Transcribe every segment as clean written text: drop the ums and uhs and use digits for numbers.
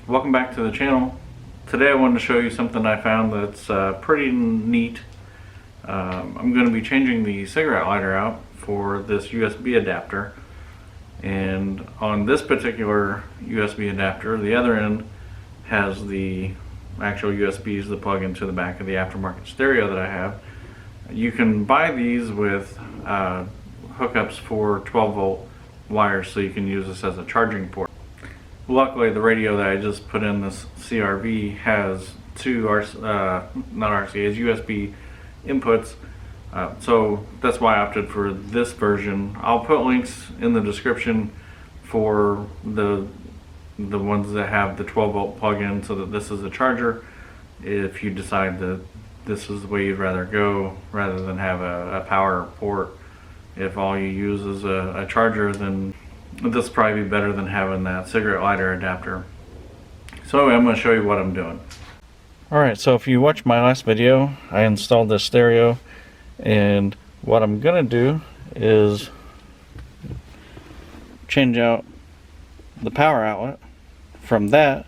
Welcome back to the channel. Today I wanted to show you something I found that's pretty neat. I'm going to be changing the cigarette lighter out for this USB adapter, and on this particular USB adapter, the other end has the actual USBs that plug into the back of the aftermarket stereo that I have. You can buy these with hookups for 12 volt wires, so you can use this as a charging port. Luckily, the radio that I just put in this CRV has two USB inputs, so that's why I opted for this version. I'll put links in the description for the ones that have the 12 volt plug-in, so that this is a charger if you decide that this is the way you'd rather go rather than have a power port. If all you use is a charger, then this will probably be better than having that cigarette lighter adapter. So anyway, I'm going to show you what I'm doing. Alright, so if you watched my last video, I installed this stereo, and what I'm going to do is change out the power outlet from that,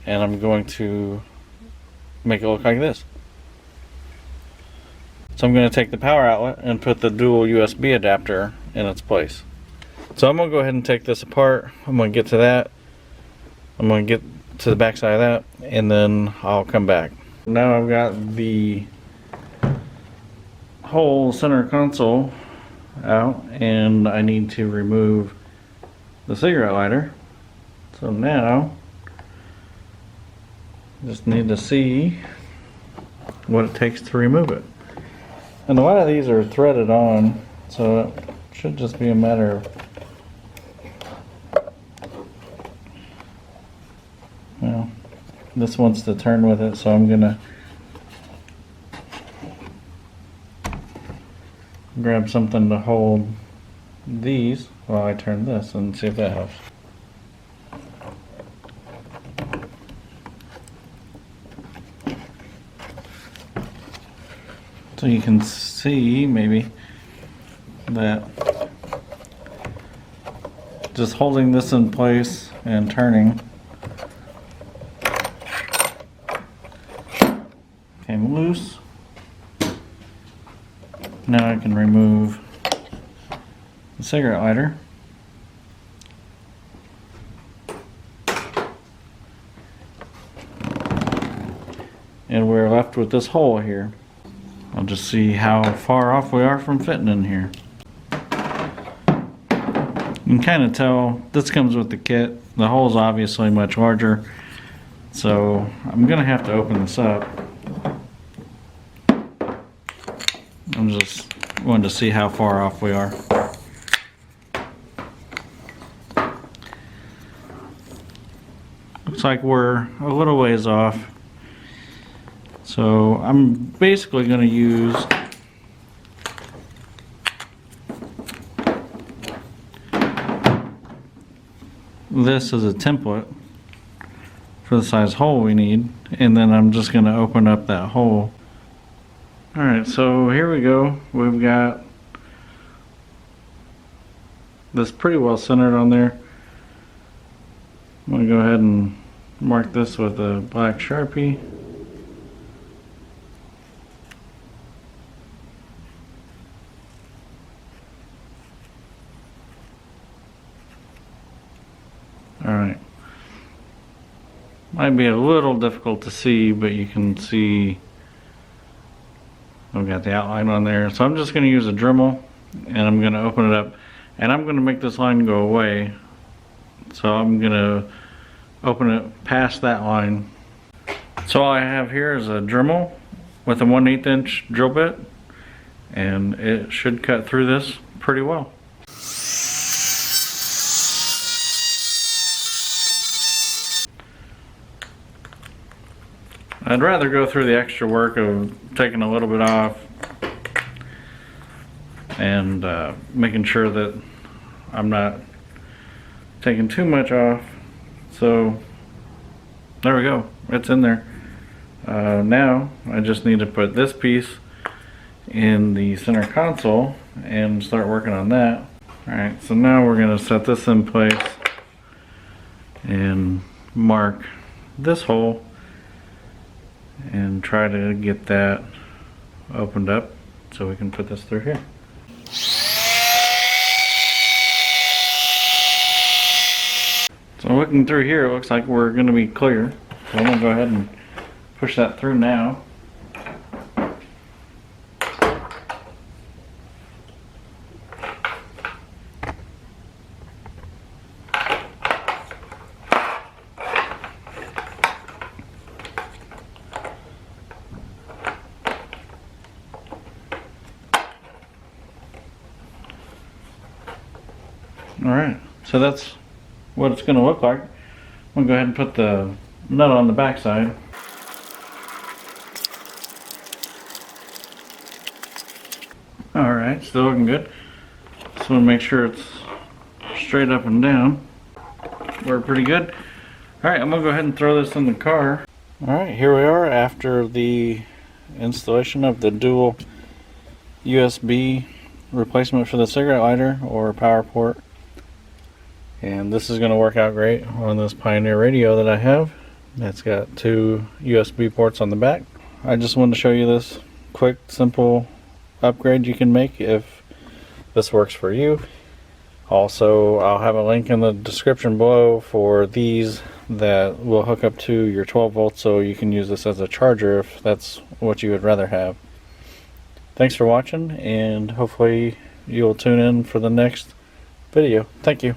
and I'm going to make it look like this. So I'm going to take the power outlet and put the dual USB adapter in its place. So I'm going to go ahead and take this apart. I'm going to get to that. I'm going to get to the back side of that, and then I'll come back. Now I've got the whole center console out, and I need to remove the cigarette lighter. So now I just need to see what it takes to remove it. And a lot of these are threaded on, so it should just be a matter of, well, this wants to turn with it, so I'm gonna grab something to hold these while I turn this and see if that helps. So you can see maybe that just holding this in place and turning came loose. Now I can remove the cigarette lighter. And we're left with this hole here. I'll just see how far off we are from fitting in here. You can kind of tell this comes with the kit. The hole's obviously much larger, so I'm gonna have to open this up. I'm just wanting to see how far off we are. Looks like we're a little ways off. So I'm basically going to use this as a template for the size hole we need, and then I'm just going to open up that hole. Alright, so here we go. We've got this pretty well centered on there. I'm going to go ahead and mark this with a black Sharpie. Alright, might be a little difficult to see, but you can see I've got the outline on there. So I'm just going to use a Dremel, and I'm going to open it up, and I'm going to make this line go away. So I'm going to open it past that line. So all I have here is a Dremel with a 1/8 inch drill bit, and it should cut through this pretty well. I'd rather go through the extra work of taking a little bit off and making sure that I'm not taking too much off. So there we go, it's in there. Now I just need to put this piece in the center console and start working on that. Alright, so now we're going to set this in place and mark this hole and try to get that opened up so we can put this through here. So looking through here, it looks like we're going to be clear. So I'm going to go ahead and push that through now. Alright, so that's what it's going to look like. I'm going to go ahead and put the nut on the back side. Alright, still looking good. Just want to make sure it's straight up and down. We're pretty good. Alright, I'm going to go ahead and throw this in the car. Alright, here we are after the installation of the dual USB replacement for the cigarette lighter or power port. And this is going to work out great on this Pioneer radio that I have. It's got 2 USB ports on the back. I just wanted to show you this quick, simple upgrade you can make if this works for you. Also, I'll have a link in the description below for these that will hook up to your 12 volts, so you can use this as a charger if that's what you would rather have. Thanks for watching, and hopefully you'll tune in for the next video. Thank you.